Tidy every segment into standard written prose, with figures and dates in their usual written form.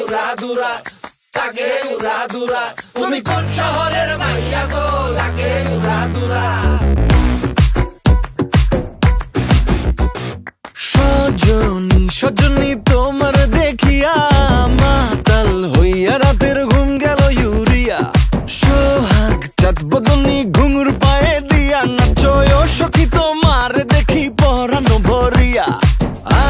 উড়াদুরা, লাগে উড়াদুরা। তুমি কোন শহরের মাইয়া গো, লাগে উড়াদুরা। সজনী সজনী তোমার দেখিয়া মাতাল হইয়া রাতের ঘুম গেল ইউরিয়া। সোহাগ চাঁদ বদনী ঘুঙুর পায়ে দিয়া নাচয় সখী তোমার দেখি পরানো ভরিয়া।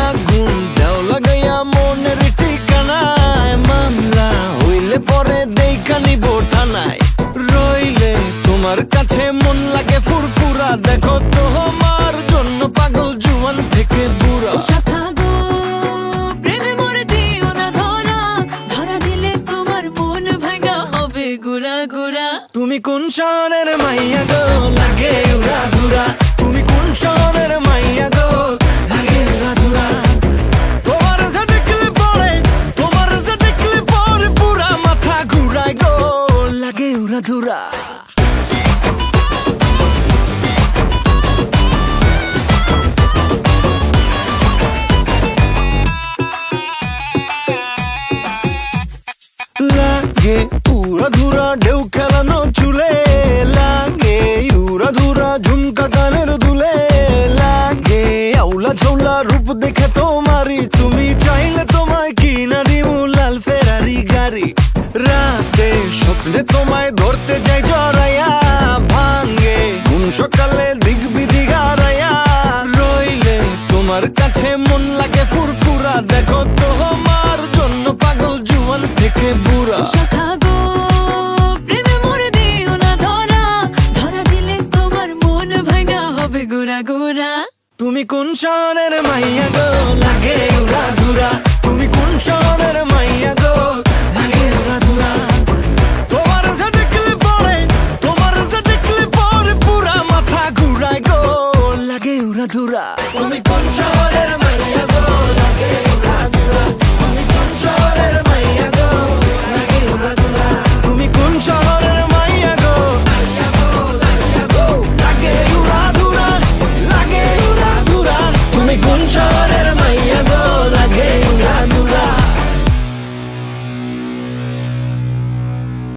আগুন দেও লাগাইয়া মনের ঠিকানায়, মামলা হইলে পরে দেখা নিব থানায়। রইলে তোমার কাছে মন লাগে ফুরফুরা, দেখো তোমার জন্য পাগল জুয়ান থেকে বুড়া। তুমি কোন শহরের মাইয়া গো, লাগে উড়াদুরা। তুমি কোন শহরের মাইয়া গো, লাগে উড়াদুরা। তোমার যে দেখলে পরে, তোমার যে দেখলে পরে পুরা মাথা ঘুরায় গো, লাগে উড়াদুরা। লাগে উড়াধুরা ঢেউ খেলানো চুলে, লাগে উড়াধুরা ঝুমকা কানের দুলে, লাগে আউলা ঝৌলা রূপ দেখে তোমারি, তুমি চাইলে তোমায় কিনা দিমু লাল ফেরারি গাড়ি। রাতে স্বপ্নে তোমায় ধরতে যাই জড়াইয়া, ভাঙ্গে ঘুম সকালে দিক বিধি গারাইয়া। রইলে তোমার কাছে মন লাগে ফুরফুরা, দেখো তোমার জন্য পাগল জুয়ান থেকে বুড়া। তুমি কোন শহরের মাইয়া গো, লাগে উড়াদুরা। তুমি কোন শহরের মাইয়া গো, লাগে উড়াদুরা। তোমার যে দেখলে পরে, তোমার যে দেখলে পরে পুরা মাথা ঘুরায় গো, লাগে উড়াদুরা।